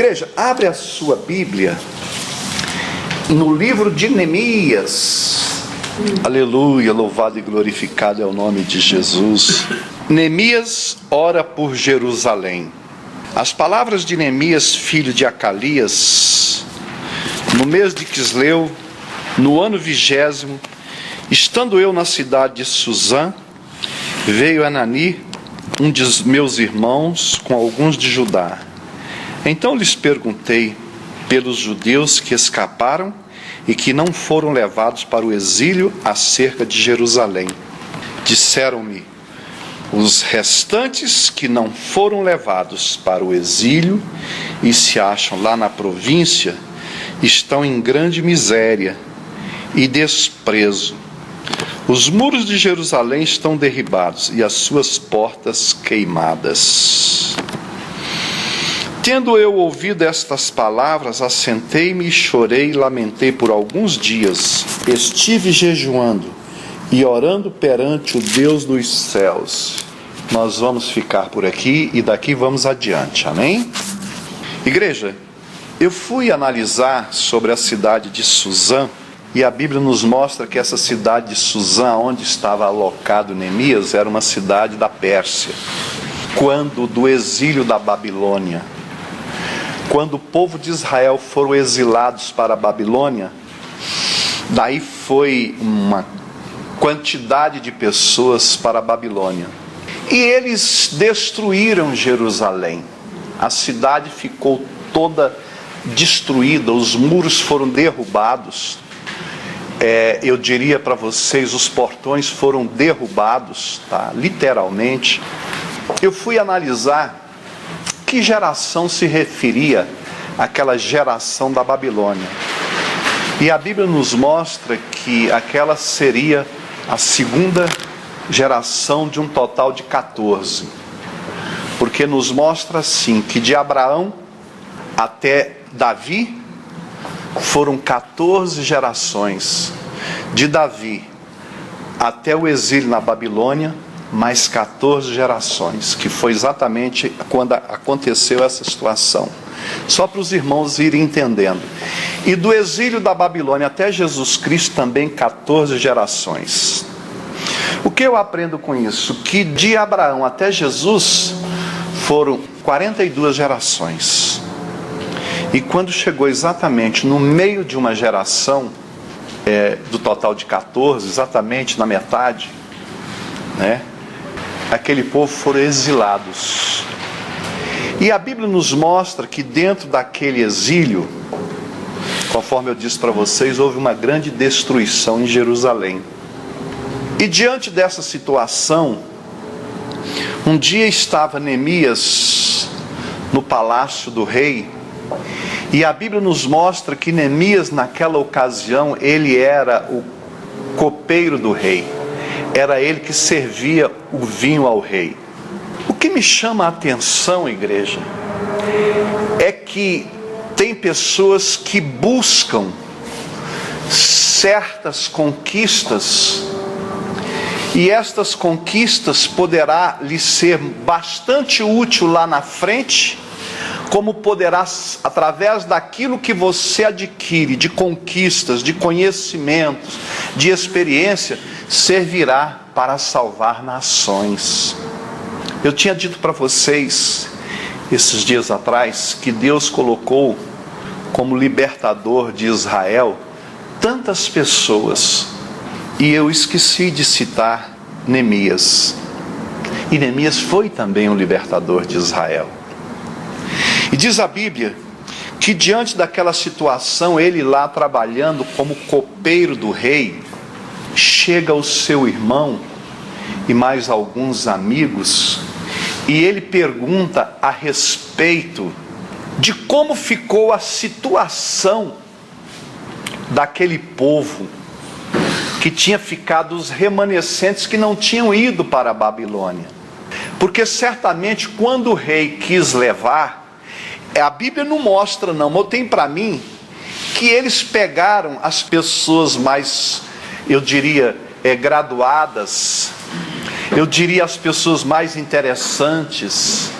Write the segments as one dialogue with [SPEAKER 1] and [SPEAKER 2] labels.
[SPEAKER 1] Igreja, abre a sua Bíblia no livro de Neemias. Aleluia, louvado e glorificado é o nome de Jesus. Neemias ora por Jerusalém. As palavras de Neemias, filho de Acalias, no mês de Quisleu, no ano 20º, estando eu na cidade de Suzã, veio Anani, um dos meus irmãos, com alguns de Judá. Então lhes perguntei pelos judeus que escaparam e que não foram levados para o exílio acerca de Jerusalém. Disseram-me: os restantes que não foram levados para o exílio e se acham lá na província estão em grande miséria e desprezo. Os muros de Jerusalém estão derribados e as suas portas queimadas. Tendo eu ouvido estas palavras, assentei-me e chorei e lamentei por alguns dias. Estive jejuando e orando perante o Deus dos céus. Nós vamos ficar por aqui e daqui vamos adiante, amém? Igreja, eu fui analisar sobre a cidade de Suzã, e a Bíblia nos mostra que essa cidade de Suzã, onde estava alocado Neemias, era uma cidade da Pérsia, quando do exílio da Babilônia. Quando o povo de Israel foram exilados para a Babilônia, daí foi uma quantidade de pessoas para a Babilônia. E eles destruíram Jerusalém. A cidade ficou toda destruída, os muros foram derrubados. Eu diria para vocês, os portões foram derrubados, tá? Literalmente. Eu fui analisar que geração se referia àquela geração da Babilônia. E a Bíblia nos mostra que aquela seria a segunda geração de um total de 14. Porque nos mostra assim, que de Abraão até Davi foram 14 gerações. De Davi até o exílio na Babilônia, mais 14 gerações, que foi exatamente quando aconteceu essa situação. Só para os irmãos irem entendendo. E do exílio da Babilônia até Jesus Cristo também 14 gerações. O que eu aprendo com isso? Que de Abraão até Jesus foram 42 gerações. E quando chegou exatamente no meio de uma geração, do total de 14, exatamente na metade, né? Aquele povo foram exilados. E a Bíblia nos mostra que dentro daquele exílio, conforme eu disse para vocês, houve uma grande destruição em Jerusalém. E diante dessa situação, um dia estava Neemias no palácio do rei, e a Bíblia nos mostra que Neemias, naquela ocasião, ele era o copeiro do rei. Era ele que servia o vinho ao rei. O que me chama a atenção, igreja, é que tem pessoas que buscam certas conquistas, e estas conquistas poderá lhe ser bastante útil lá na frente, como poderá, através daquilo que você adquire, de conquistas, de conhecimentos, de experiência, servirá para salvar nações. Eu tinha dito para vocês, esses dias atrás, que Deus colocou como libertador de Israel tantas pessoas, e eu esqueci de citar Neemias. E Neemias foi também um libertador de Israel. E diz a Bíblia que diante daquela situação, ele lá trabalhando como copeiro do rei, chega o seu irmão e mais alguns amigos, e ele pergunta a respeito de como ficou a situação daquele povo que tinha ficado, os remanescentes que não tinham ido para a Babilônia. Porque certamente quando o rei quis levar, a Bíblia não mostra não, mas tem para mim que eles pegaram as pessoas mais, eu diria, graduadas, eu diria as pessoas mais interessantes,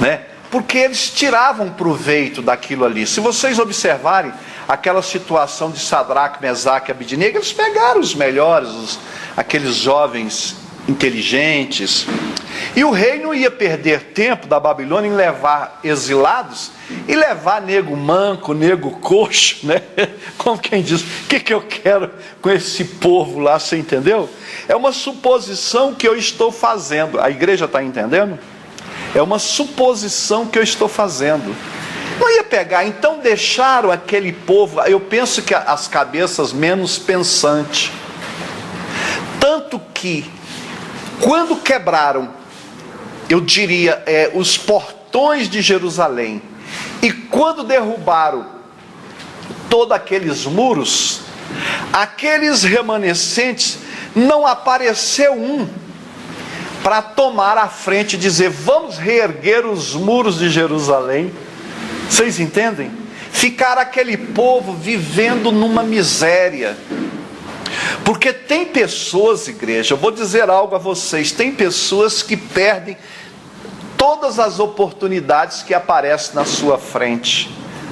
[SPEAKER 1] né? porque eles tiravam proveito daquilo ali. Se vocês observarem aquela situação de Sadraque, Mesaque e Abidnego, eles pegaram os melhores, aqueles jovens inteligentes, e o rei não ia perder tempo da Babilônia em levar exilados e levar nego manco, nego coxo, né? Como quem diz, o que eu quero com esse povo lá, você entendeu? É uma suposição que eu estou fazendo. A igreja está entendendo? É uma suposição que eu estou fazendo. Não ia pegar, então deixaram aquele povo, eu penso que as cabeças menos pensantes, tanto que quando quebraram, eu diria, os portões de Jerusalém, e quando derrubaram todos aqueles muros, aqueles remanescentes, não apareceu um para tomar a frente e dizer, vamos reerguer os muros de Jerusalém. Vocês entendem? Ficar aquele povo vivendo numa miséria. Porque tem pessoas, igreja, eu vou dizer algo a vocês, tem pessoas que perdem todas as oportunidades que aparecem na sua frente,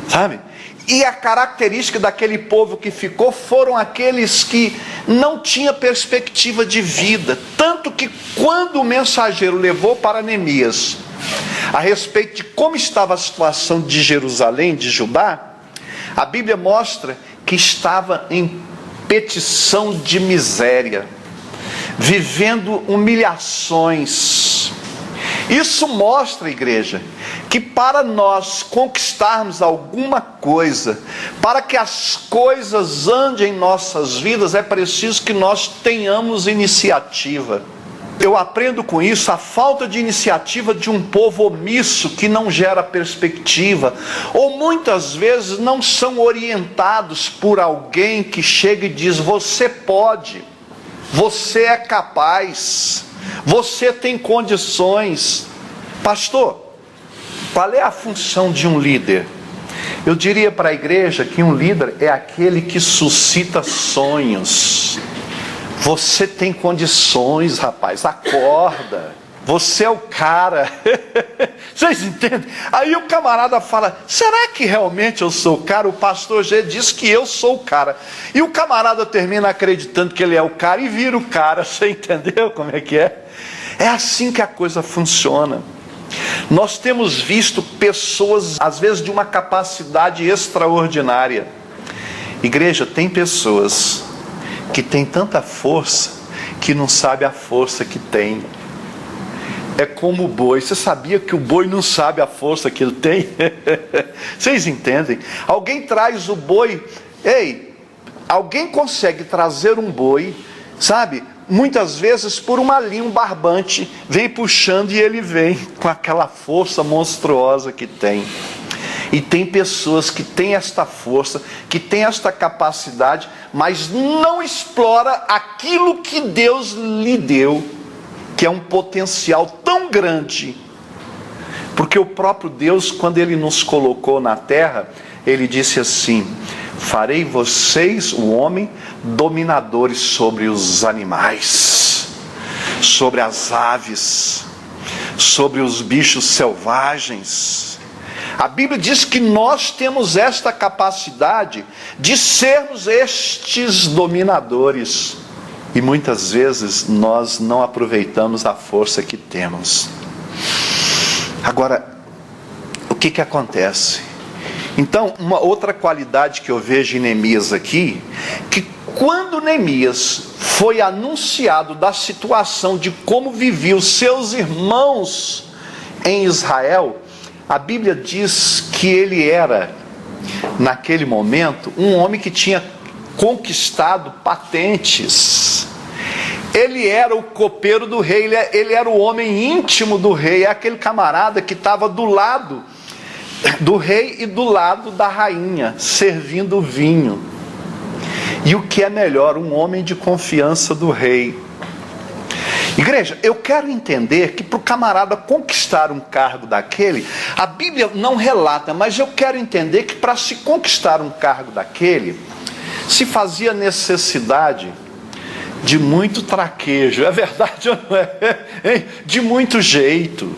[SPEAKER 1] sabe? E a característica daquele povo que ficou foram aqueles que não tinham perspectiva de vida. Tanto que quando o mensageiro levou para Neemias a respeito de como estava a situação de Jerusalém, de Judá, a Bíblia mostra que estava em petição de miséria, vivendo humilhações. Isso mostra, igreja, que para nós conquistarmos alguma coisa, para que as coisas andem em nossas vidas, é preciso que nós tenhamos iniciativa. Eu aprendo com isso a falta de iniciativa de um povo omisso que não gera perspectiva, ou muitas vezes não são orientados por alguém que chega e diz, você pode, você é capaz, você tem condições. Pastor, qual é a função de um líder? Eu diria para a igreja que um líder é aquele que suscita sonhos. Você tem condições, rapaz, acorda, você é o cara. Vocês entendem? Aí o camarada fala, será que realmente eu sou o cara? O pastor G diz que eu sou o cara, e o camarada termina acreditando que ele é o cara e vira o cara. Você entendeu como é que é? É assim que a coisa funciona. Nós temos visto pessoas, às vezes de uma capacidade extraordinária. Igreja, tem pessoas que tem tanta força que não sabe a força que tem. É como o boi. Você sabia que o boi não sabe a força que ele tem? Vocês entendem? Alguém traz o boi. Alguém consegue trazer um boi, sabe? Muitas vezes por uma linha, um barbante vem puxando e ele vem com aquela força monstruosa que tem. E tem pessoas que têm esta força, que têm esta capacidade, mas não explora aquilo que Deus lhe deu, que é um potencial tão grande. Porque o próprio Deus, quando Ele nos colocou na terra, Ele disse assim, farei vocês, o homem, dominadores sobre os animais, sobre as aves, sobre os bichos selvagens. A Bíblia diz que nós temos esta capacidade de sermos estes dominadores. E muitas vezes nós não aproveitamos a força que temos. Agora, o que acontece? Então, uma outra qualidade que eu vejo em Neemias aqui, que quando Neemias foi anunciado da situação de como viviam seus irmãos em Israel, a Bíblia diz que ele era, naquele momento, um homem que tinha conquistado patentes. Ele era o copeiro do rei, ele era o homem íntimo do rei, é aquele camarada que estava do lado do rei e do lado da rainha, servindo vinho. E o que é melhor, um homem de confiança do rei. Igreja, eu quero entender que para o camarada conquistar um cargo daquele, a Bíblia não relata, mas eu quero entender que para se conquistar um cargo daquele, se fazia necessidade de muito traquejo. É verdade ou não é? De muito jeito.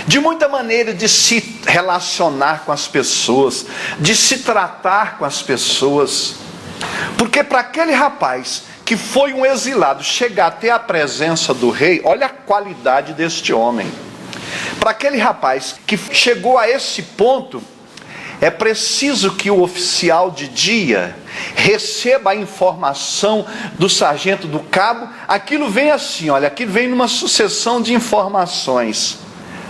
[SPEAKER 1] de muita maneira de se relacionar com as pessoas, de se tratar com as pessoas. Porque para aquele rapaz que foi um exilado chegar até a presença do rei, olha a qualidade deste homem. Para aquele rapaz que chegou a esse ponto, é preciso que o oficial de dia receba a informação do sargento, do cabo. Aquilo vem assim, olha, aquilo vem numa sucessão de informações.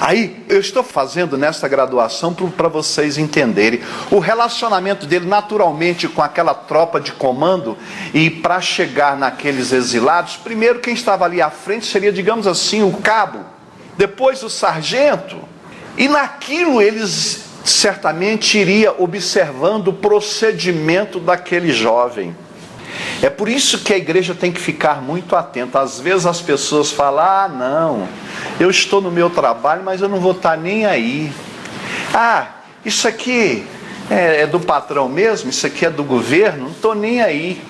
[SPEAKER 1] Aí, eu estou fazendo nessa graduação para vocês entenderem o relacionamento dele naturalmente com aquela tropa de comando. E para chegar naqueles exilados, primeiro quem estava ali à frente seria, digamos assim, o cabo, depois o sargento. E naquilo eles certamente iria observando o procedimento daquele jovem. É por isso que a igreja tem que ficar muito atenta. Às vezes as pessoas falam: não, eu estou no meu trabalho, mas eu não vou estar nem aí. Isso aqui é do patrão mesmo, isso aqui é do governo, não estou nem aí.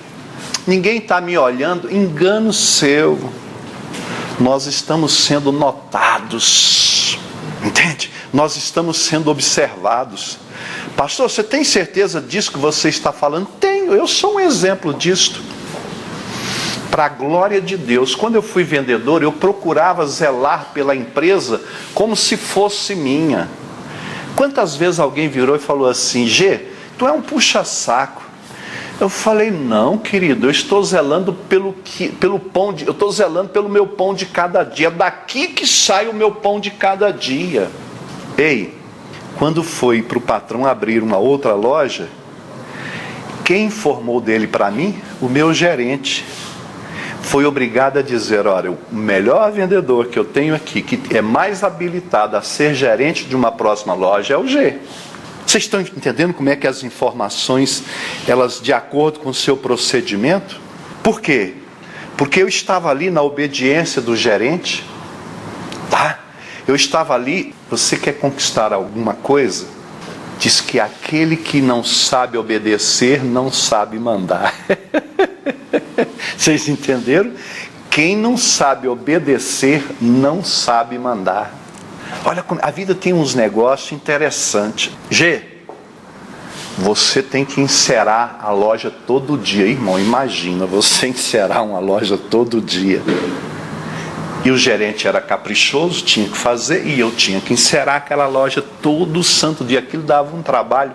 [SPEAKER 1] Ninguém está me olhando. Engano seu. Nós estamos sendo notados, entende? Nós estamos sendo observados. Pastor, você tem certeza disso que você está falando? Tenho, eu sou um exemplo disto. Para a glória de Deus, quando eu fui vendedor, eu procurava zelar pela empresa como se fosse minha. Quantas vezes alguém virou e falou assim: G, tu é um puxa-saco. Eu falei: não, querido, eu estou zelando eu estou zelando pelo meu pão de cada dia. Daqui que sai o meu pão de cada dia. Ei, quando foi para o patrão abrir uma outra loja, quem informou dele para mim? O meu gerente. Foi obrigado a dizer: olha, o melhor vendedor que eu tenho aqui, que é mais habilitado a ser gerente de uma próxima loja, é o G. Vocês estão entendendo como é que as informações, elas de acordo com o seu procedimento? Por quê? Porque eu estava ali na obediência do gerente, tá? Eu estava ali. Você quer conquistar alguma coisa? Diz que aquele que não sabe obedecer, não sabe mandar. Vocês entenderam? Quem não sabe obedecer, não sabe mandar. Olha, a vida tem uns negócios interessantes. G, você tem que encerar a loja todo dia. Irmão, imagina, você encerar uma loja todo dia. E o gerente era caprichoso, tinha que fazer, e eu tinha que encerar aquela loja todo santo dia. Aquilo dava um trabalho.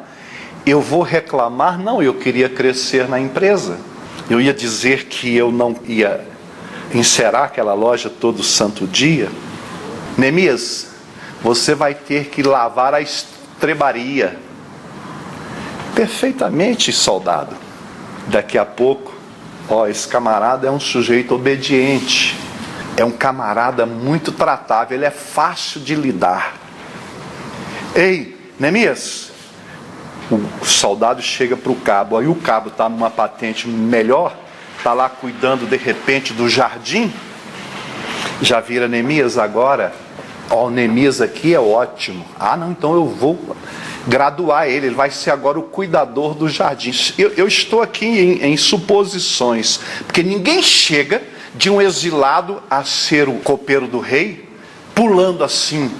[SPEAKER 1] Eu vou reclamar? Não, eu queria crescer na empresa. Eu ia dizer que eu não ia encerar aquela loja todo santo dia? Neemias, você vai ter que lavar a estrebaria. Perfeitamente, soldado. Daqui a pouco, esse camarada é um sujeito obediente. É um camarada muito tratável, ele é fácil de lidar. Ei, Neemias, o soldado chega para o cabo, aí o cabo está numa patente melhor, está lá cuidando de repente do jardim. Já vira Neemias agora? O Neemias aqui é ótimo. Não, então eu vou graduar ele vai ser agora o cuidador do jardim. Eu estou aqui em suposições, porque ninguém chega de um exilado a ser o copeiro do rei, pulando assim,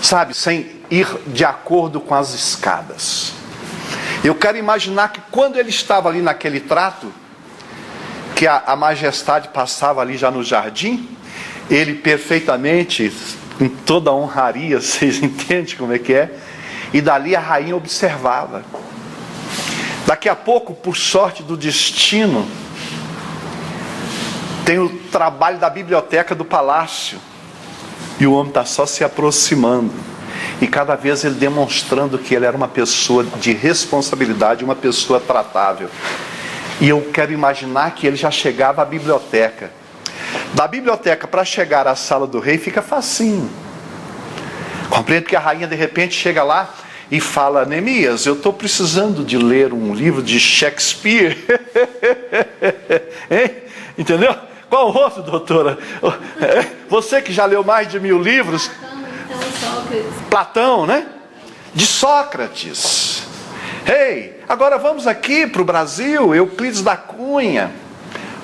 [SPEAKER 1] sabe, sem ir de acordo com as escadas. Eu quero imaginar que quando ele estava ali naquele trato, que a majestade passava ali já no jardim, ele perfeitamente, com toda a honraria, vocês entendem como é que é? E dali a rainha observava. Daqui a pouco, por sorte do destino, tem o trabalho da biblioteca do palácio. E o homem está só se aproximando. E cada vez ele demonstrando que ele era uma pessoa de responsabilidade, uma pessoa tratável. E eu quero imaginar que ele já chegava à biblioteca. Da biblioteca para chegar à sala do rei fica facinho. Compreendo que a rainha de repente chega lá e fala: Neemias, eu estou precisando de ler um livro de Shakespeare. Hein? Entendeu? Qual o rosto, doutora? Você que já leu mais de 1000 livros. Platão, né? De Sócrates. Agora vamos aqui para o Brasil. Euclides da Cunha,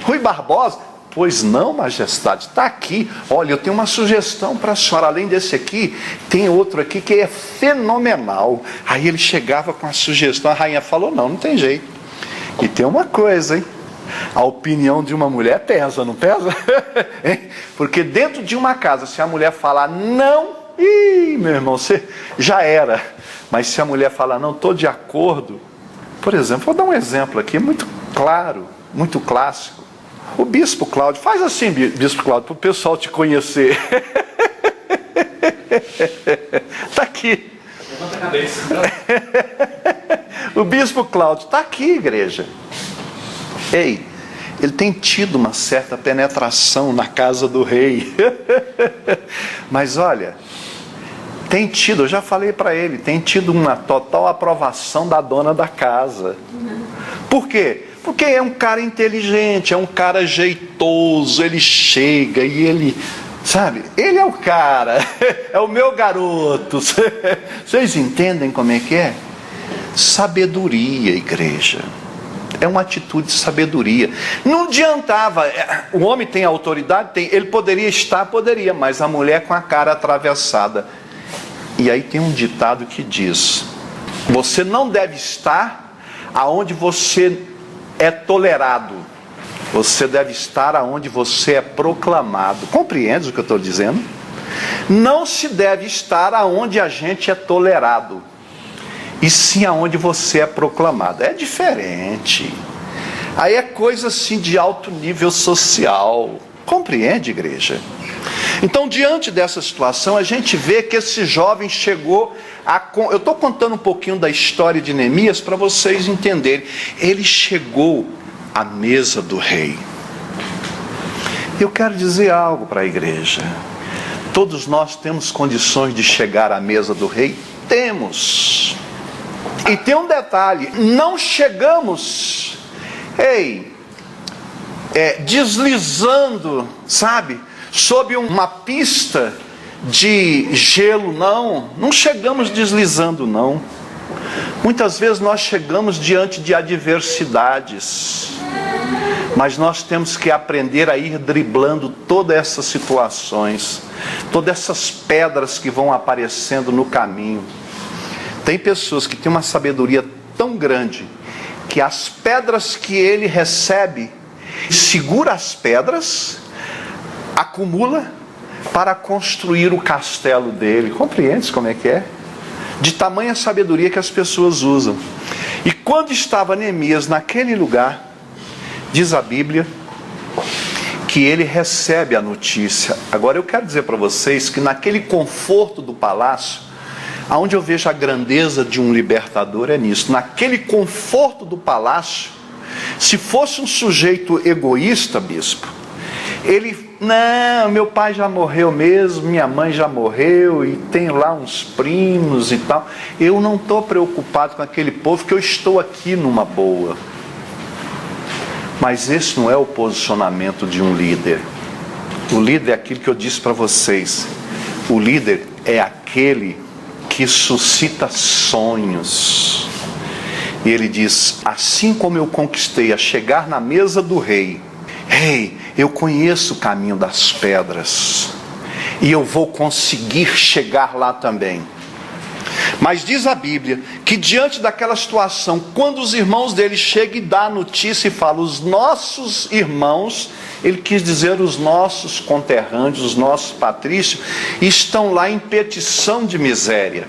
[SPEAKER 1] Rui Barbosa. Pois não, majestade, está aqui. Olha, eu tenho uma sugestão para a senhora. Além desse aqui, tem outro aqui que é fenomenal. Aí ele chegava com a sugestão, a rainha falou, não tem jeito. E tem uma coisa, hein? A opinião de uma mulher pesa, não pesa? Porque dentro de uma casa, se a mulher falar não, meu irmão, você já era. Mas se a mulher falar não, estou de acordo. Por exemplo, vou dar um exemplo aqui, muito claro, muito clássico. O bispo Cláudio, faz assim, bispo Cláudio, para o pessoal te conhecer. Está aqui. Levanta a cabeça. O bispo Cláudio está aqui, igreja. Ei, ele tem tido uma certa penetração na casa do rei. Mas olha, tem tido, eu já falei para ele, tem tido uma total aprovação da dona da casa. Por quê? Porque é um cara inteligente, é um cara jeitoso, ele chega e ele, sabe, ele é o cara, é o meu garoto. Vocês entendem como é que é? Sabedoria, igreja. É uma atitude de sabedoria. Não adiantava, o homem tem autoridade, tem, ele poderia estar, poderia, mas a mulher com a cara atravessada. E aí tem um ditado que diz: você não deve estar aonde você é tolerado, você deve estar aonde você é proclamado. Compreende o que eu estou dizendo? Não se deve estar aonde a gente é tolerado, e sim aonde você é proclamado. É diferente. Aí é coisa assim de alto nível social. Compreende, igreja? Então, diante dessa situação, a gente vê que esse jovem chegou a... Eu estou contando um pouquinho da história de Neemias para vocês entenderem. Ele chegou à mesa do rei. Eu quero dizer algo para a igreja. Todos nós temos condições de chegar à mesa do rei? Temos. E tem um detalhe, não chegamos, deslizando, sabe, sob uma pista de gelo, não chegamos deslizando, não. Muitas vezes nós chegamos diante de adversidades, mas nós temos que aprender a ir driblando todas essas situações, todas essas pedras que vão aparecendo no caminho. Tem pessoas que têm uma sabedoria tão grande que as pedras que ele recebe, segura as pedras, acumula para construir o castelo dele. Compreende como é que é? De tamanha sabedoria que as pessoas usam. E quando estava Neemias naquele lugar, diz a Bíblia que ele recebe a notícia. Agora eu quero dizer para vocês que naquele conforto do palácio, aonde eu vejo a grandeza de um libertador é nisso. Naquele conforto do palácio, se fosse um sujeito egoísta, bispo, ele, não, meu pai já morreu mesmo, minha mãe já morreu, e tem lá uns primos e tal, eu não estou preocupado com aquele povo, que eu estou aqui numa boa. Mas esse não é o posicionamento de um líder. O líder é aquilo que eu disse para vocês. O líder é aquele que suscita sonhos. E ele diz: assim como eu conquistei a chegar na mesa do rei, eu conheço o caminho das pedras, e eu vou conseguir chegar lá também. Mas diz a Bíblia que diante daquela situação, quando os irmãos dele chegam e dão a notícia e falam, os nossos irmãos, ele quis dizer os nossos conterrâneos, os nossos patrícios, estão lá em petição de miséria.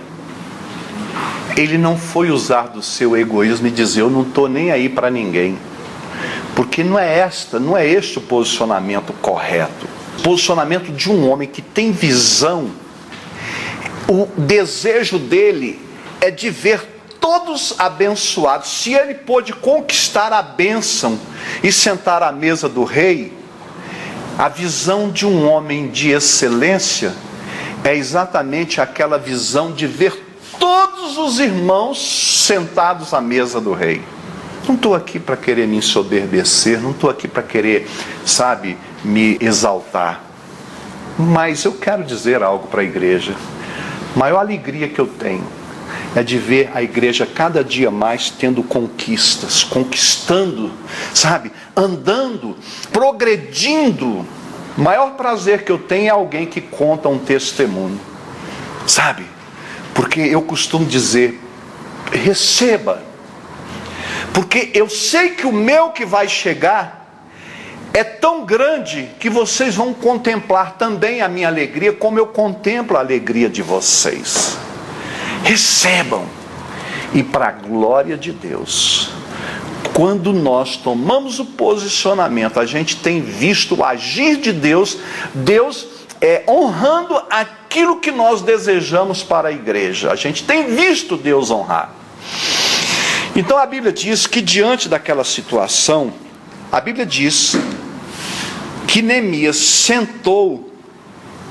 [SPEAKER 1] Ele não foi usar do seu egoísmo e dizer, eu não estou nem aí para ninguém. Porque não é este o posicionamento correto. O posicionamento de um homem que tem visão, o desejo dele é de ver todos abençoados. Se ele pôde conquistar a bênção e sentar à mesa do rei, a visão de um homem de excelência é exatamente aquela visão de ver todos os irmãos sentados à mesa do rei. Não estou aqui para querer me ensoberbecer, não estou aqui para querer, me exaltar. Mas eu quero dizer algo para a igreja. A maior alegria que eu tenho é de ver a igreja cada dia mais tendo conquistas, conquistando, sabe? Andando, progredindo. O maior prazer que eu tenho é alguém que conta um testemunho, sabe? Porque eu costumo dizer, receba, porque eu sei que o meu que vai chegar é tão grande que vocês vão contemplar também a minha alegria, como eu contemplo a alegria de vocês. Recebam. E para a glória de Deus, quando nós tomamos o posicionamento, a gente tem visto o agir de Deus, Deus honrando aquilo que nós desejamos para a igreja. A gente tem visto Deus honrar. Então a Bíblia diz que diante daquela situação, a Bíblia diz que Neemias sentou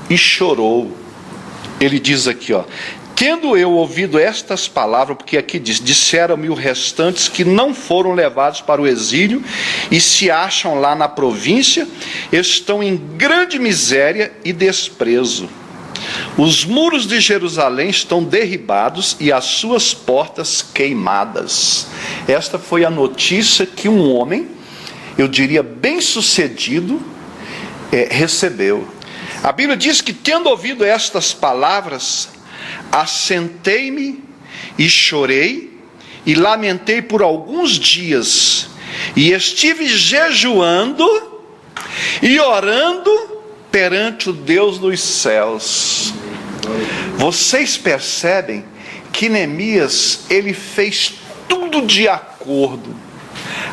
[SPEAKER 1] e chorou. Ele diz aqui, tendo eu ouvido estas palavras, porque aqui diz, disseram-me os restantes que não foram levados para o exílio e se acham lá na província, estão em grande miséria e desprezo. Os muros de Jerusalém estão derribados e as suas portas queimadas. Esta foi a notícia que um homem, eu diria bem-sucedido, recebeu. A Bíblia diz que, tendo ouvido estas palavras, assentei-me e chorei e lamentei por alguns dias, e estive jejuando e orando perante o Deus dos céus. Vocês percebem que Neemias, ele fez tudo de acordo.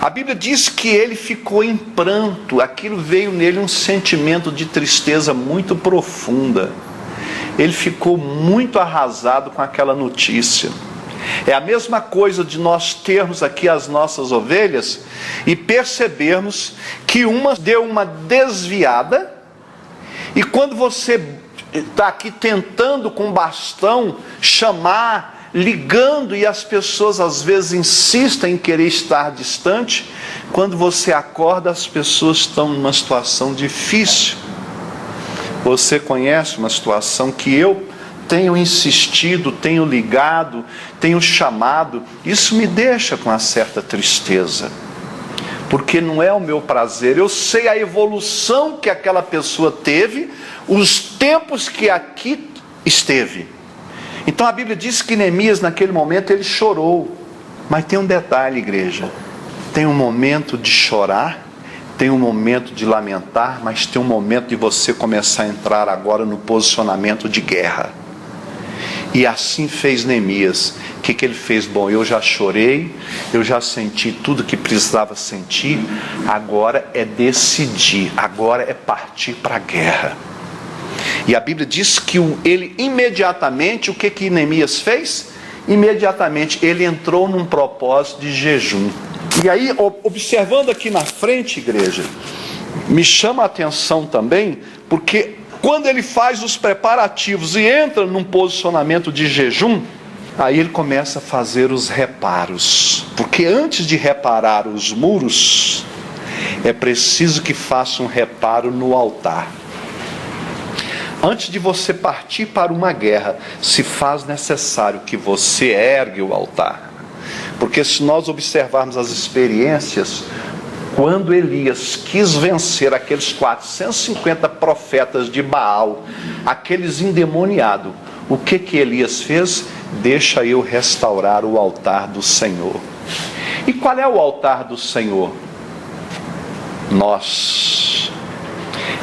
[SPEAKER 1] A Bíblia diz que ele ficou em pranto, aquilo veio nele um sentimento de tristeza muito profunda. Ele ficou muito arrasado com aquela notícia. É a mesma coisa de nós termos aqui as nossas ovelhas e percebermos que uma deu uma desviada, e quando você está aqui tentando com bastão chamar, ligando, e as pessoas às vezes insistem em querer estar distante, quando você acorda as pessoas estão numa situação difícil. Você conhece uma situação que eu tenho insistido, tenho ligado, tenho chamado, isso me deixa com uma certa tristeza, porque não é o meu prazer. Eu sei a evolução que aquela pessoa teve, os tempos que aqui esteve. Então a Bíblia diz que Neemias naquele momento ele chorou. Mas tem um detalhe, igreja, tem um momento de chorar, tem um momento de lamentar, mas tem um momento de você começar a entrar agora no posicionamento de guerra. E assim fez Neemias. O que ele fez? Bom, eu já chorei, eu já senti tudo que precisava sentir, agora é decidir, agora é partir para a guerra. E a Bíblia diz que ele imediatamente, o que Neemias fez? Imediatamente ele entrou num propósito de jejum. E aí, observando aqui na frente, igreja, me chama a atenção também, porque quando ele faz os preparativos e entra num posicionamento de jejum, aí ele começa a fazer os reparos. Porque antes de reparar os muros, é preciso que faça um reparo no altar. Antes de você partir para uma guerra, se faz necessário que você ergue o altar. Porque se nós observarmos as experiências, quando Elias quis vencer aqueles 450 profetas de Baal, aqueles endemoniados, o que Elias fez? Deixa eu restaurar o altar do Senhor. E qual é o altar do Senhor? Nós.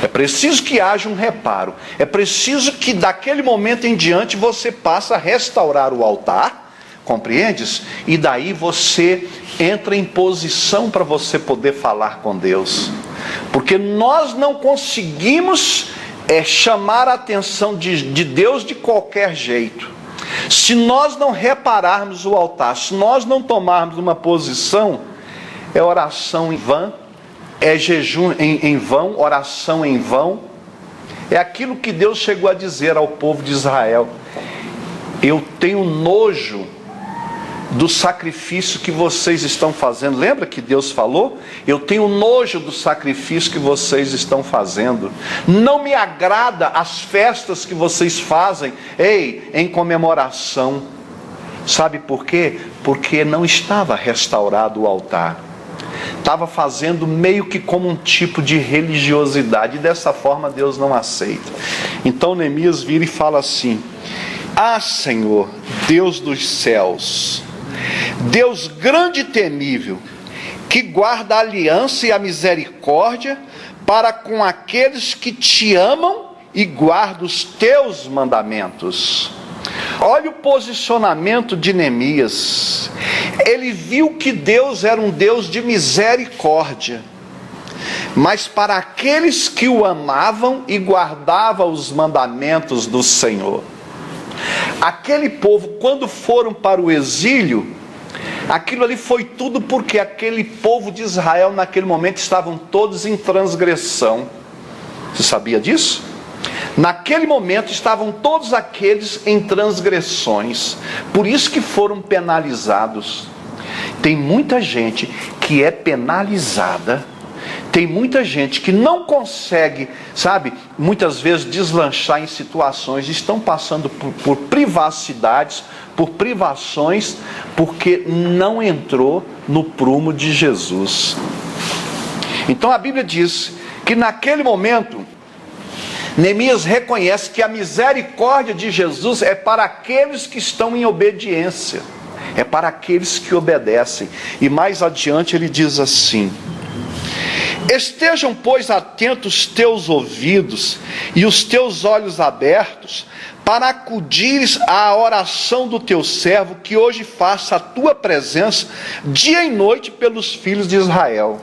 [SPEAKER 1] É preciso que haja um reparo. É preciso que daquele momento em diante você passe a restaurar o altar, compreendes? E daí você entra em posição para você poder falar com Deus. Porque nós não conseguimos chamar a atenção de Deus de qualquer jeito. Se nós não repararmos o altar, se nós não tomarmos uma posição, é oração em vão, é jejum em vão, oração em vão. É aquilo que Deus chegou a dizer ao povo de Israel: eu tenho nojo do sacrifício que vocês estão fazendo. Lembra que Deus falou? Eu tenho nojo do sacrifício que vocês estão fazendo. Não me agrada as festas que vocês fazem, em comemoração. Sabe por quê? Porque não estava restaurado o altar. Estava fazendo meio que como um tipo de religiosidade, e dessa forma Deus não aceita. Então Neemias vira e fala assim: ah, Senhor, Deus dos céus, Deus grande e temível, que guarda a aliança e a misericórdia para com aqueles que te amam e guardam os teus mandamentos. Olha o posicionamento de Neemias. Ele viu que Deus era um Deus de misericórdia, mas para aqueles que o amavam e guardavam os mandamentos do Senhor. Aquele povo, quando foram para o exílio, aquilo ali foi tudo porque aquele povo de Israel naquele momento estavam todos em transgressão. Você sabia disso? Naquele momento estavam todos aqueles em transgressões, por isso que foram penalizados. Tem muita gente que é penalizada, tem muita gente que não consegue, sabe, muitas vezes deslanchar em situações, estão passando por privacidades, por privações, porque não entrou no prumo de Jesus. Então a Bíblia diz que naquele momento, Neemias reconhece que a misericórdia de Jesus é para aqueles que estão em obediência, é para aqueles que obedecem. E mais adiante ele diz assim: estejam, pois, atentos os teus ouvidos e os teus olhos abertos, para acudires à oração do teu servo, que hoje faça a tua presença dia e noite pelos filhos de Israel.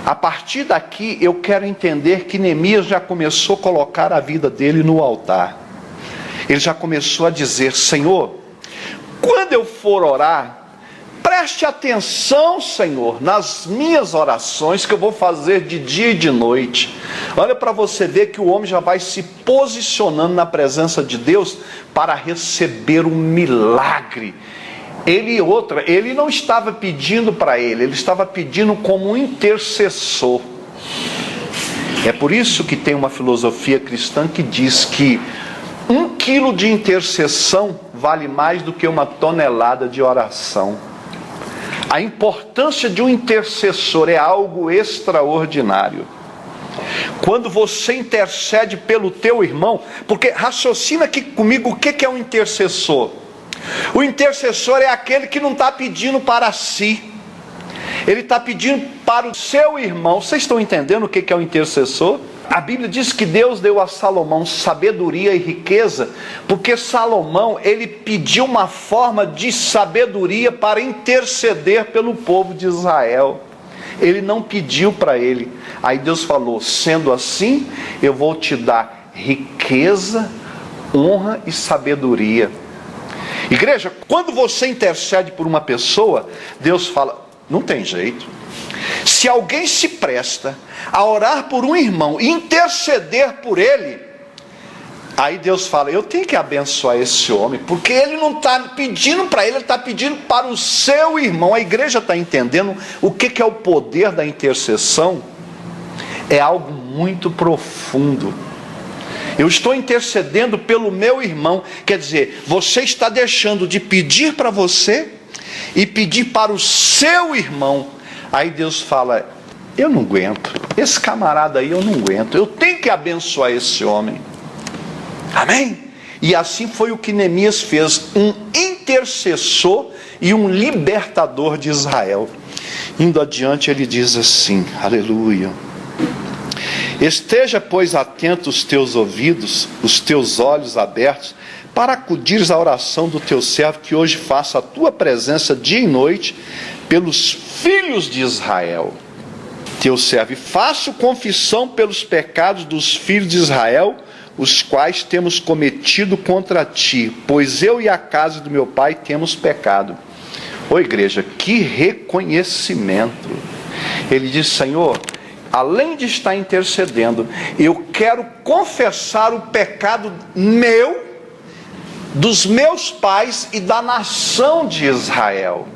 [SPEAKER 1] A partir daqui eu quero entender que Neemias já começou a colocar a vida dele no altar. Ele já começou a dizer: Senhor, quando eu for orar, preste atenção, Senhor, nas minhas orações que eu vou fazer de dia e de noite. Olha para você ver que o homem já vai se posicionando na presença de Deus para receber um milagre. Ele não estava pedindo para ele estava pedindo como um intercessor. É por isso que tem uma filosofia cristã que diz que 1 quilo de intercessão vale mais do que 1 tonelada de oração. A importância de um intercessor é algo extraordinário. Quando você intercede pelo teu irmão, porque raciocina aqui comigo o que é um intercessor. O intercessor é aquele que não está pedindo para si, ele está pedindo para o seu irmão. Vocês estão entendendo o que é o intercessor? A Bíblia diz que Deus deu a Salomão sabedoria e riqueza, porque Salomão, ele pediu uma forma de sabedoria para interceder pelo povo de Israel. Ele não pediu para ele. Aí Deus falou: sendo assim, eu vou te dar riqueza, honra e sabedoria. Igreja, quando você intercede por uma pessoa, Deus fala: não tem jeito. Se alguém se presta a orar por um irmão e interceder por ele, aí Deus fala: eu tenho que abençoar esse homem, porque ele não está pedindo para ele está pedindo para o seu irmão. A igreja está entendendo o que é o poder da intercessão? É algo muito profundo. Eu estou intercedendo pelo meu irmão. Quer dizer, você está deixando de pedir para você e pedir para o seu irmão. Aí Deus fala: eu não aguento, esse camarada aí eu não aguento, eu tenho que abençoar esse homem. Amém? E assim foi o que Neemias fez, um intercessor e um libertador de Israel. Indo adiante ele diz assim, aleluia: esteja, pois, atento os teus ouvidos, os teus olhos abertos, para acudires à oração do teu servo, que hoje faça a tua presença dia e noite pelos filhos de Israel. Teu servo, e faço confissão pelos pecados dos filhos de Israel, os quais temos cometido contra ti, pois eu e a casa do meu pai temos pecado. Ô igreja, que reconhecimento! Ele diz: Senhor, além de estar intercedendo, eu quero confessar o pecado meu, dos meus pais e da nação de Israel.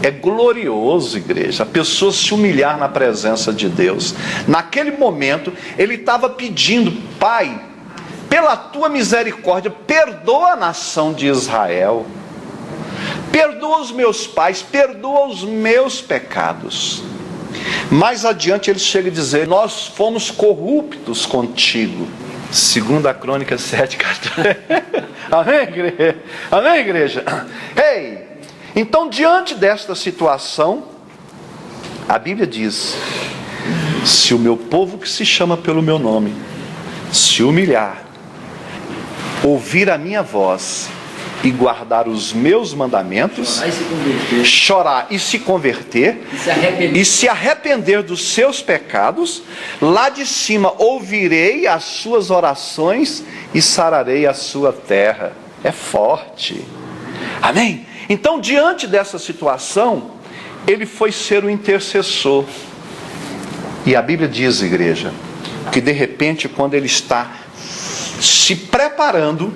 [SPEAKER 1] É glorioso, igreja, a pessoa se humilhar na presença de Deus. Naquele momento, ele estava pedindo: Pai, pela tua misericórdia, perdoa a nação de Israel. perdoa os meus pais, perdoa os meus pecados. Mais adiante ele chega a dizer: nós fomos corruptos contigo. 2 Crônicas 7:14. Amém, igreja? Amém, igreja? Ei, então diante desta situação, a Bíblia diz: se o meu povo que se chama pelo meu nome se humilhar, ouvir a minha voz e guardar os meus mandamentos, chorar e se converter, e se arrepender dos seus pecados, lá de cima ouvirei as suas orações e sararei a sua terra. É forte. Amém? Então, diante dessa situação, ele foi ser o intercessor. E a Bíblia diz, igreja, que de repente, quando ele está se preparando,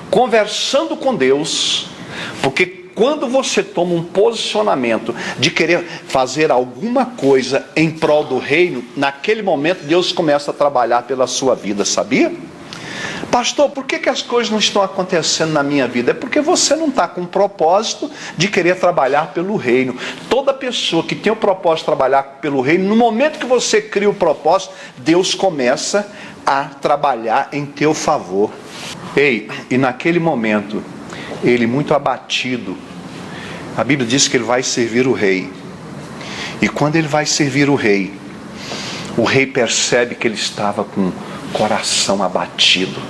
[SPEAKER 1] conversando com Deus, porque quando você toma um posicionamento de querer fazer alguma coisa em prol do reino, naquele momento Deus começa a trabalhar pela sua vida, sabia? Pastor, por que as coisas não estão acontecendo na minha vida? É porque você não está com o propósito de querer trabalhar pelo reino. Toda pessoa que tem o propósito de trabalhar pelo reino, no momento que você cria o propósito, Deus começa a trabalhar em teu favor. Ei, e naquele momento, ele muito abatido, a Bíblia diz que ele vai servir o rei. E quando ele vai servir o rei percebe que ele estava com o coração abatido.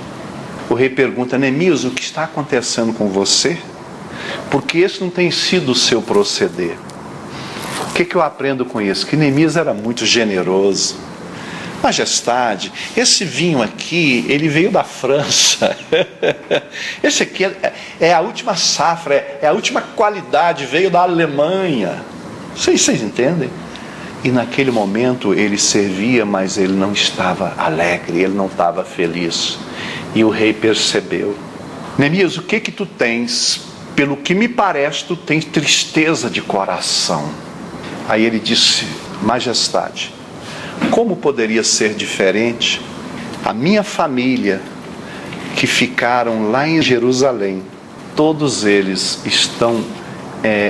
[SPEAKER 1] O rei pergunta: Neemias, o que está acontecendo com você? Porque esse não tem sido o seu proceder. O que eu aprendo com isso? Que Neemias era muito generoso. Majestade, esse vinho aqui, ele veio da França. Esse aqui é a última safra, é a última qualidade, veio da Alemanha. Vocês entendem? E naquele momento ele servia, mas ele não estava alegre, ele não estava feliz. E o rei percebeu: Neemias, o que tu tens? Pelo que me parece, tu tens tristeza de coração. Aí ele disse: Majestade, como poderia ser diferente? A minha família, que ficaram lá em Jerusalém, todos eles estão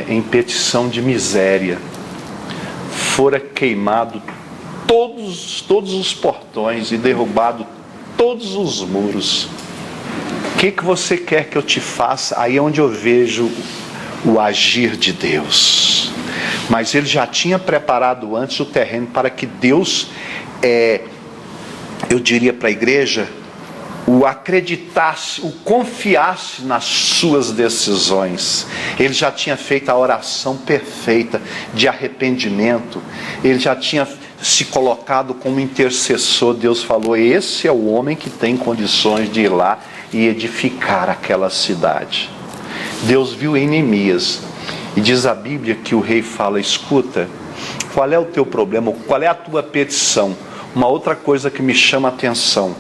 [SPEAKER 1] em petição de miséria. Fora queimado todos os portões e derrubado todos os muros. O que você quer que eu te faça? Aí é onde eu vejo o agir de Deus. Mas ele já tinha preparado antes o terreno para que Deus, eu diria para a igreja, o acreditasse, o confiasse nas suas decisões. Ele já tinha feito a oração perfeita de arrependimento. Ele já tinha se colocado como intercessor. Deus falou: esse é o homem que tem condições de ir lá e edificar aquela cidade. Deus viu em Neemias. E diz a Bíblia que o rei fala: escuta, qual é o teu problema? Qual é a tua petição? Uma outra coisa que me chama a atenção.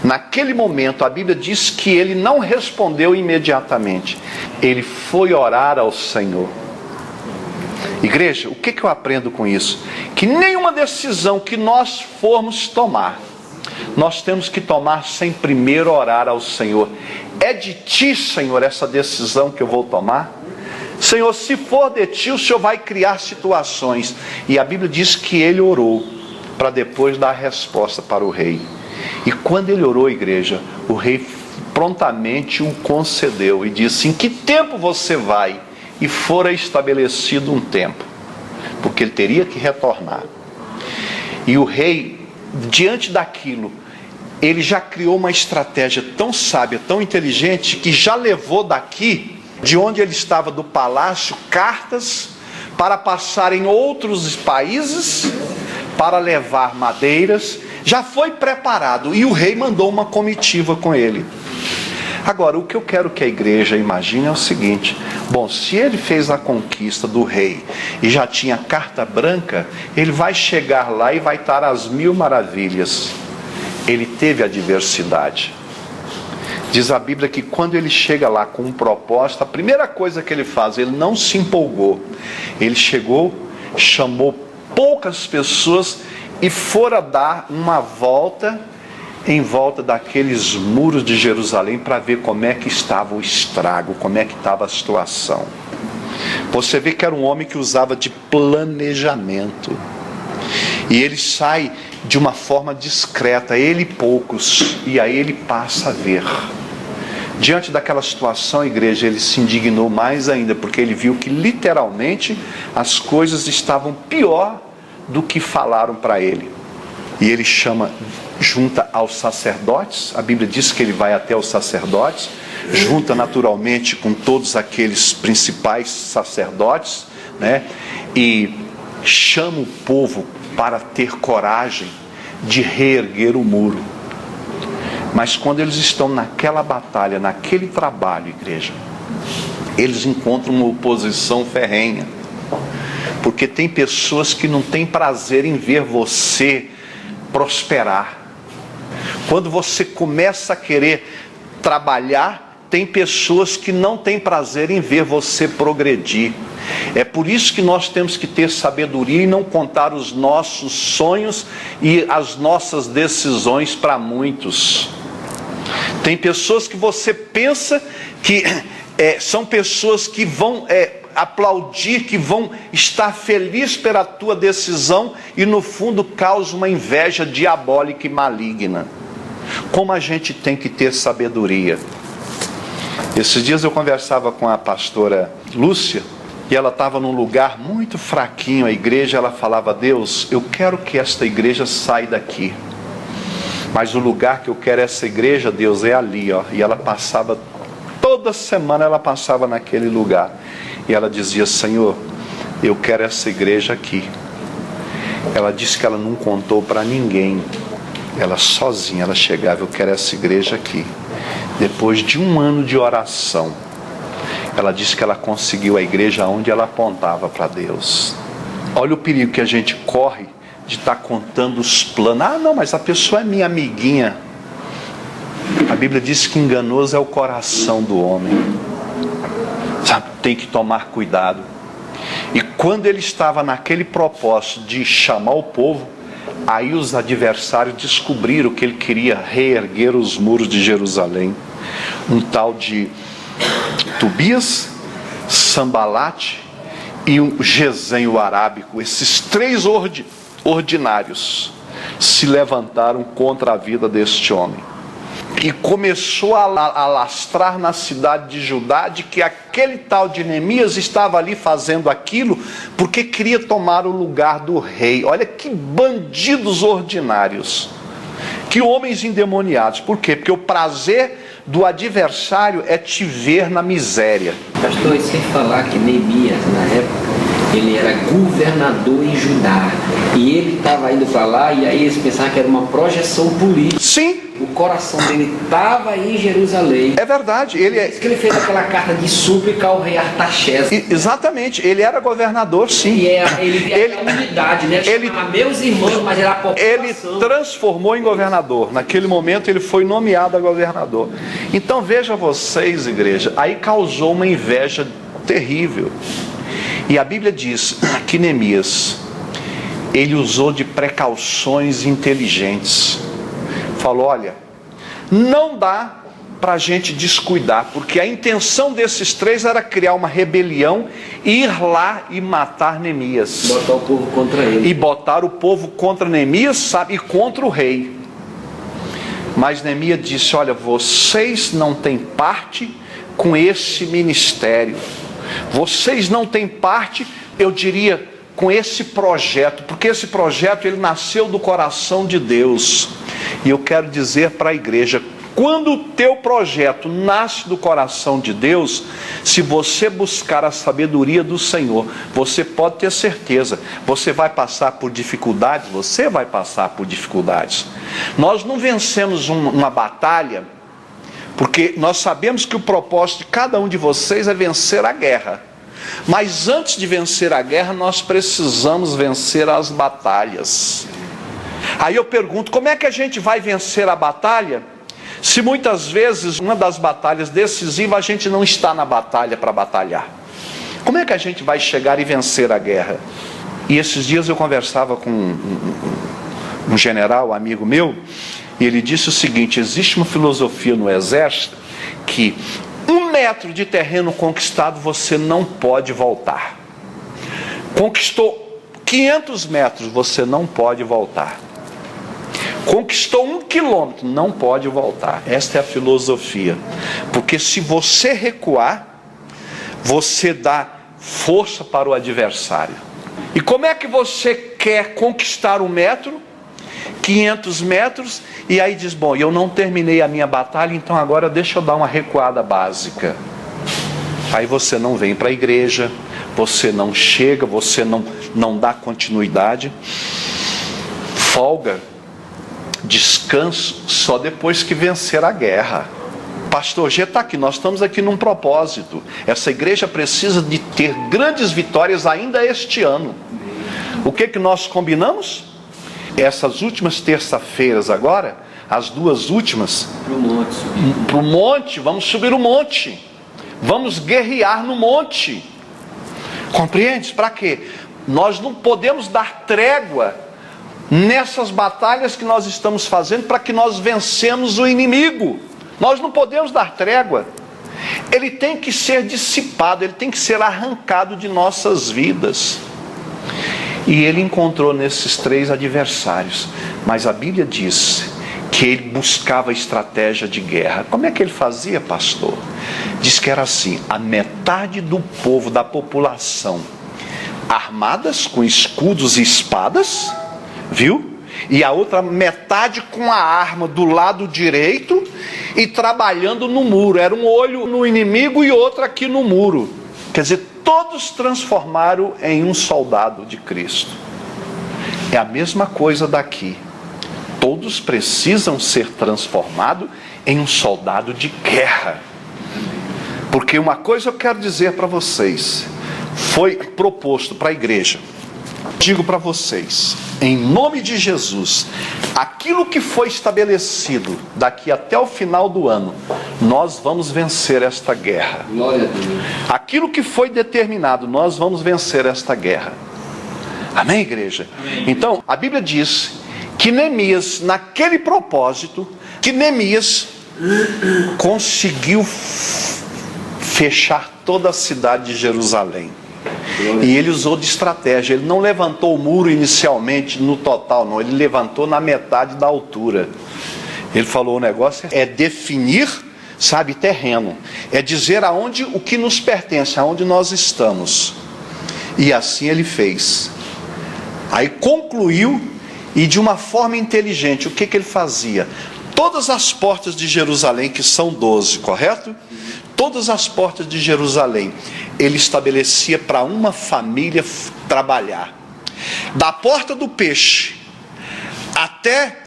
[SPEAKER 1] Naquele momento, a Bíblia diz que ele não respondeu imediatamente. Ele foi orar ao Senhor. Igreja, o que eu aprendo com isso? Que nenhuma decisão que nós formos tomar, nós temos que tomar sem primeiro orar ao Senhor. É de ti, Senhor, essa decisão que eu vou tomar? Senhor, se for de ti, o Senhor vai criar situações. E a Bíblia diz que ele orou para depois dar a resposta para o rei. E quando ele orou, igreja, o rei prontamente o concedeu e disse: em que tempo você vai? E fora estabelecido um tempo, porque ele teria que retornar. E o rei, diante daquilo, ele já criou uma estratégia tão sábia, tão inteligente, que já levou daqui, de onde ele estava, do palácio, cartas para passar em outros países, para levar madeiras. Já foi preparado, e o rei mandou uma comitiva com ele. Agora, o que eu quero que a igreja imagine é o seguinte: bom, se ele fez a conquista do rei e já tinha carta branca, ele vai chegar lá e vai estar às mil maravilhas. Ele teve adversidade. Diz a Bíblia que quando ele chega lá com um propósito, a primeira coisa que ele faz, ele não se empolgou. Ele chegou, chamou poucas pessoas e fora dar uma volta em volta daqueles muros de Jerusalém para ver como é que estava o estrago, como é que estava a situação. Você vê que era um homem que usava de planejamento. E ele sai de uma forma discreta, ele e poucos, e aí ele passa a ver. Diante daquela situação, igreja, ele se indignou mais ainda, porque ele viu que literalmente as coisas estavam pior do que falaram para ele. E ele junta aos sacerdotes, a Bíblia diz que ele vai até os sacerdotes, junta naturalmente com todos aqueles principais sacerdotes, né? E chama o povo para ter coragem de reerguer o muro. Mas quando eles estão naquela batalha, naquele trabalho, igreja, eles encontram uma oposição ferrenha. Porque tem pessoas que não têm prazer em ver você prosperar. Quando você começa a querer trabalhar, tem pessoas que não têm prazer em ver você progredir. É por isso que nós temos que ter sabedoria e não contar os nossos sonhos e as nossas decisões para muitos. Tem pessoas que você pensa que são pessoas que vão aplaudir, que vão estar felizes pela tua decisão, e no fundo causa uma inveja diabólica e maligna. Como a gente tem que ter sabedoria. Esses dias eu conversava com a pastora Lúcia, e ela estava num lugar muito fraquinho, a igreja. Ela falava: Deus, eu quero que esta igreja saia daqui, mas o lugar que eu quero essa igreja, Deus, é ali, ó. E ela passava, toda semana ela passava naquele lugar, e ela dizia: Senhor, eu quero essa igreja aqui. Ela disse que ela não contou para ninguém, ela sozinha, ela chegava: eu quero essa igreja aqui. Depois de 1 ano de oração, ela disse que ela conseguiu a igreja onde ela apontava para Deus. Olha o perigo que a gente corre de estar contando os planos. Ah, não, mas a pessoa é minha amiguinha. A Bíblia diz que enganoso é o coração do homem. Sabe, tem que tomar cuidado. E quando ele estava naquele propósito de chamar o povo, aí os adversários descobriram que ele queria reerguer os muros de Jerusalém. Um tal de Tobias, Sambalate e um Gesem, o arábico, esses 3 ordinários se levantaram contra a vida deste homem. E começou a alastrar na cidade de Judá de que aquele tal de Neemias estava ali fazendo aquilo porque queria tomar o lugar do rei. Olha que bandidos ordinários, que homens endemoniados. Por quê? Porque o prazer do adversário é te ver na miséria.
[SPEAKER 2] Pastor, e sem falar que Neemias, na época, ele era governador em Judá, e ele estava indo para lá, e aí eles pensavam que era uma projeção política.
[SPEAKER 1] Sim.
[SPEAKER 2] O coração dele estava em Jerusalém.
[SPEAKER 1] É verdade.
[SPEAKER 2] Por isso que ele fez aquela carta de súplica ao rei Artaxerxes.
[SPEAKER 1] Exatamente. Ele era governador, sim.
[SPEAKER 2] E ele a unidade, né? Ele chamava meus irmãos, mas era a população.
[SPEAKER 1] Ele transformou em governador. Naquele momento ele foi nomeado a governador. Então veja vocês, igreja, aí causou uma inveja terrível. E a Bíblia diz que Neemias, ele usou de precauções inteligentes. Falou: olha, não dá para a gente descuidar, porque a intenção desses 3 era criar uma rebelião, ir lá e matar Neemias.
[SPEAKER 2] Botar o povo contra ele.
[SPEAKER 1] E botar o povo contra Neemias, sabe, e contra o rei. Mas Neemias disse: olha, vocês não têm parte com esse ministério. Vocês não têm parte, eu diria, com esse projeto, porque esse projeto ele nasceu do coração de Deus. E eu quero dizer para a igreja, quando o teu projeto nasce do coração de Deus, se você buscar a sabedoria do Senhor, você pode ter certeza, você vai passar por dificuldades, Nós não vencemos uma batalha, porque nós sabemos que o propósito de cada um de vocês é vencer a guerra. Mas antes de vencer a guerra, nós precisamos vencer as batalhas. Aí eu pergunto, como é que a gente vai vencer a batalha, se muitas vezes, uma das batalhas decisivas, a gente não está na batalha para batalhar? Como é que a gente vai chegar e vencer a guerra? E esses dias eu conversava com um general, amigo meu, e ele disse o seguinte: existe uma filosofia no exército que um metro de terreno conquistado, você não pode voltar. Conquistou 500 metros, você não pode voltar. Conquistou 1 quilômetro, não pode voltar. Esta é a filosofia. Porque se você recuar, você dá força para o adversário. E como é que você quer conquistar 1 metro, 500 metros, e aí diz, bom, eu não terminei a minha batalha, então agora deixa eu dar uma recuada básica. Aí você não vem para a igreja, você não chega, você não dá continuidade. Folga, descanso, só depois que vencer a guerra. Pastor G está aqui, nós estamos aqui num propósito. Essa igreja precisa de ter grandes vitórias ainda este ano. O que nós combinamos? Essas últimas terça-feiras agora, as 2 últimas, para o monte, vamos subir o monte, vamos guerrear no monte. Compreendes? Para quê? Nós não podemos dar trégua nessas batalhas que nós estamos fazendo para que nós vencemos o inimigo. Nós não podemos dar trégua. Ele tem que ser dissipado, ele tem que ser arrancado de nossas vidas. E ele encontrou nesses 3 adversários. Mas a Bíblia diz que ele buscava estratégia de guerra. Como é que ele fazia, pastor? Diz que era assim: a metade do povo, da população, armadas com escudos e espadas, viu? E a outra metade com a arma do lado direito e trabalhando no muro. Era um olho no inimigo e outro aqui no muro. Quer dizer, todos transformaram em um soldado de Cristo. É a mesma coisa daqui. Todos precisam ser transformados em um soldado de guerra. Porque uma coisa eu quero dizer para vocês, foi proposto para a igreja. Digo para vocês, em nome de Jesus, aquilo que foi estabelecido daqui até o final do ano, nós vamos vencer esta guerra.
[SPEAKER 2] Glória a Deus.
[SPEAKER 1] Aquilo que foi determinado, nós vamos vencer esta guerra. Amém, igreja?
[SPEAKER 2] Amém.
[SPEAKER 1] Então, a Bíblia diz que Neemias, naquele propósito, que Neemias conseguiu fechar toda a cidade de Jerusalém. E ele usou de estratégia. Ele não levantou o muro inicialmente no total, não. Ele levantou na metade da altura. Ele falou: o negócio é definir, sabe, terreno. É dizer aonde o que nos pertence, aonde nós estamos. E assim ele fez. Aí concluiu, e de uma forma inteligente, o que ele fazia? Todas as portas de Jerusalém, que são 12, correto? Todas as portas de Jerusalém, ele estabelecia para uma família trabalhar. Da porta do peixe,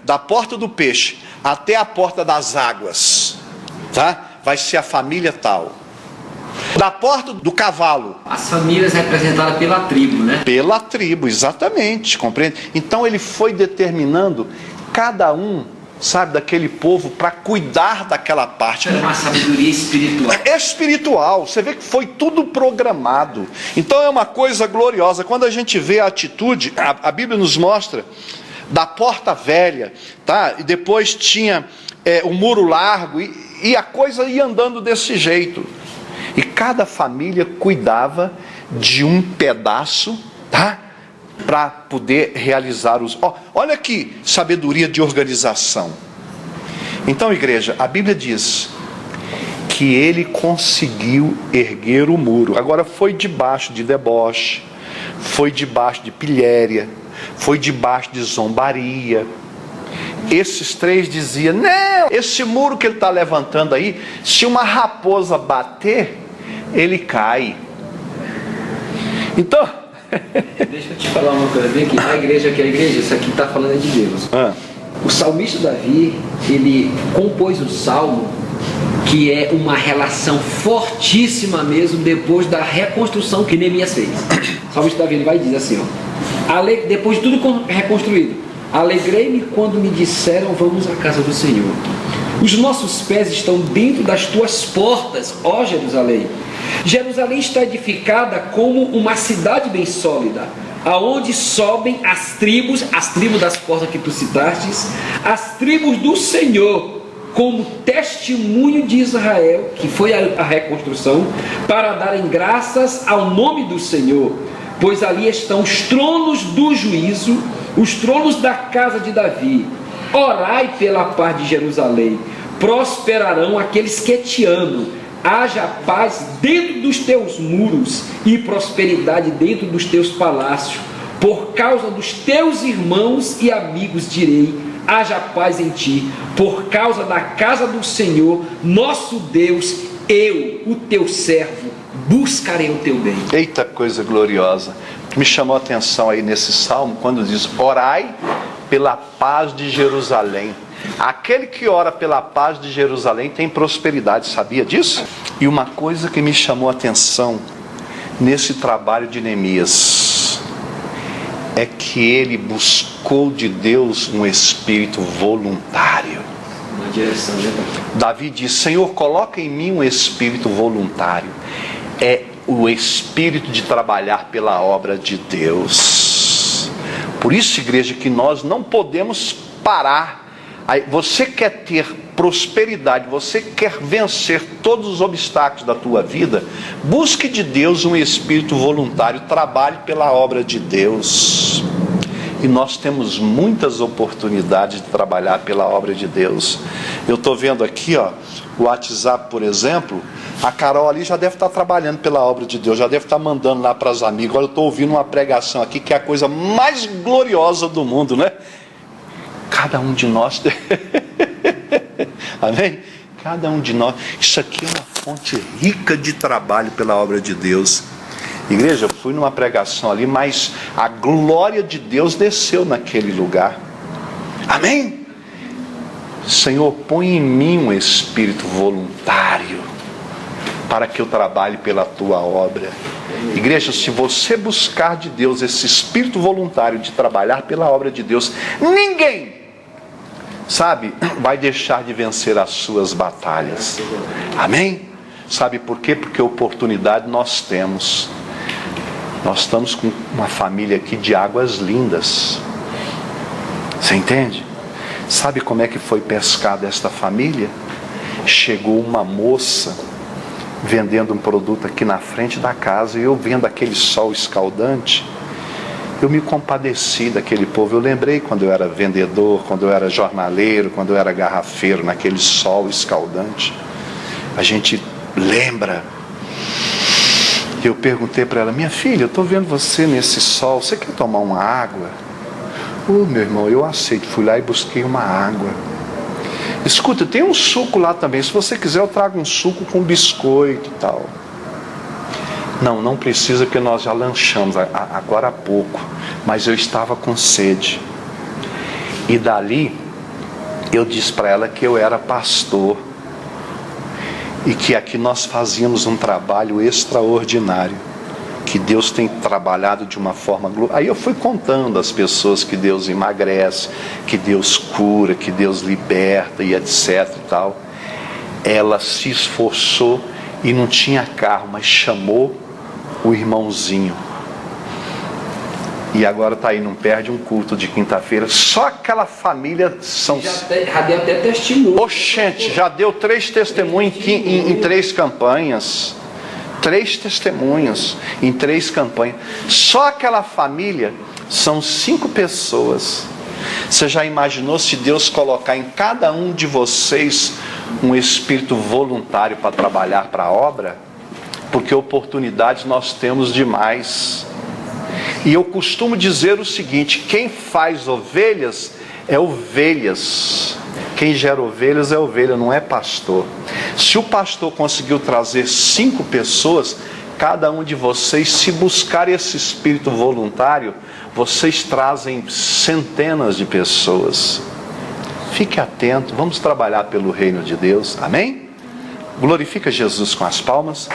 [SPEAKER 1] da porta do peixe, até a porta das águas, tá? Vai ser a família tal. Da porta do cavalo.
[SPEAKER 2] As famílias representadas pela tribo, né?
[SPEAKER 1] Pela tribo, exatamente, compreende? Então ele foi determinando cada um, sabe, daquele povo, para cuidar daquela parte.
[SPEAKER 2] É uma sabedoria espiritual.
[SPEAKER 1] Espiritual, você vê que foi tudo programado. Então é uma coisa gloriosa. Quando a gente vê a atitude, a Bíblia nos mostra da porta velha, tá? E depois tinha o muro largo, e a coisa ia andando desse jeito. E cada família cuidava de um pedaço, tá? Para poder realizar os... olha que sabedoria de organização. Então, igreja, a Bíblia diz que ele conseguiu erguer o muro. Agora, foi debaixo de deboche, foi debaixo de pilhéria, foi debaixo de zombaria. Esses 3 diziam: não, esse muro que ele está levantando aí, se uma raposa bater, ele cai. Então...
[SPEAKER 2] Deixa eu te falar uma coisa bem aqui. A igreja, isso aqui está falando de Deus. O salmista Davi, ele compôs o salmo, que é uma relação fortíssima mesmo depois da reconstrução que Neemias fez. O salmista Davi, ele vai dizer assim, depois de tudo reconstruído: alegrei-me quando me disseram, vamos à casa do Senhor. Os nossos pés estão dentro das tuas portas, ó Jerusalém. Jerusalém está edificada como uma cidade bem sólida, aonde sobem as tribos das portas que tu citastes, as tribos do Senhor, como testemunho de Israel, que foi a reconstrução, para darem graças ao nome do Senhor, pois ali estão os tronos do juízo, os tronos da casa de Davi. Orai pela paz de Jerusalém, prosperarão aqueles que te amam. Haja paz dentro dos teus muros e prosperidade dentro dos teus palácios. Por causa dos teus irmãos e amigos direi: haja paz em ti. Por causa da casa do Senhor, nosso Deus, eu, o teu servo, buscarei o teu bem.
[SPEAKER 1] Eita coisa gloriosa. Me chamou a atenção aí nesse salmo, quando diz: orai pela paz de Jerusalém. Aquele que ora pela paz de Jerusalém tem prosperidade, sabia disso? E uma coisa que me chamou a atenção nesse trabalho de Neemias é que ele buscou de Deus um espírito voluntário.
[SPEAKER 2] Uma direção, né?
[SPEAKER 1] Davi diz: Senhor, coloca em mim um espírito voluntário. É o espírito de trabalhar pela obra de Deus. Por isso, igreja, que nós não podemos parar. Você quer ter prosperidade, você quer vencer todos os obstáculos da tua vida, busque de Deus um espírito voluntário, trabalhe pela obra de Deus. E nós temos muitas oportunidades de trabalhar pela obra de Deus. Eu estou vendo aqui, ó, o WhatsApp, por exemplo. A Carol ali já deve estar trabalhando pela obra de Deus, já deve estar mandando lá para as amigas. Olha, eu estou ouvindo uma pregação aqui que é a coisa mais gloriosa do mundo, né? Cada um de nós, amém? Cada um de nós, isso aqui é uma fonte rica de trabalho pela obra de Deus. Igreja, eu fui numa pregação ali, mas a glória de Deus desceu naquele lugar, amém? Senhor, põe em mim um espírito voluntário, para que eu trabalhe pela tua obra. Igreja, se você buscar de Deus esse espírito voluntário de trabalhar pela obra de Deus, ninguém, sabe, vai deixar de vencer as suas batalhas, amém? Sabe por quê? Porque oportunidade nós temos. Nós estamos com uma família aqui de Águas Lindas, você entende? Sabe como é que foi pescada esta família? Chegou uma moça vendendo um produto aqui na frente da casa, e eu vendo aquele sol escaldante, eu me compadeci daquele povo. Eu lembrei quando eu era vendedor, quando eu era jornaleiro, quando eu era garrafeiro, naquele sol escaldante. A gente lembra. Eu perguntei para ela: minha filha, eu estou vendo você nesse sol, você quer tomar uma água? Meu irmão, eu aceito. Fui lá e busquei uma água. Escuta, tem um suco lá também, se você quiser eu trago um suco com biscoito e tal. Não precisa, porque nós já lanchamos agora há pouco, mas eu estava com sede. E dali eu disse para ela que eu era pastor e que aqui nós fazíamos um trabalho extraordinário, que Deus tem trabalhado de uma forma gloriosa. Aí eu fui contando às pessoas que Deus emagrece, que Deus cura, que Deus liberta e etc e tal. Ela se esforçou e não tinha carro, mas chamou o irmãozinho. E agora está aí, não perde um culto de quinta-feira. Só aquela família são...
[SPEAKER 2] Já deu até testemunho.
[SPEAKER 1] Oxente, já deu 3 testemunhos em 3 campanhas. 3 testemunhos em 3 campanhas. Só aquela família são 5 pessoas. Você já imaginou se Deus colocar em cada um de vocês um espírito voluntário para trabalhar para a obra? Porque oportunidades nós temos demais. E eu costumo dizer o seguinte: quem faz ovelhas é ovelhas. Quem gera ovelhas é ovelha, não é pastor. Se o pastor conseguiu trazer 5 pessoas, cada um de vocês, se buscar esse espírito voluntário, vocês trazem centenas de pessoas. Fique atento, vamos trabalhar pelo reino de Deus, amém? Glorifica Jesus com as palmas.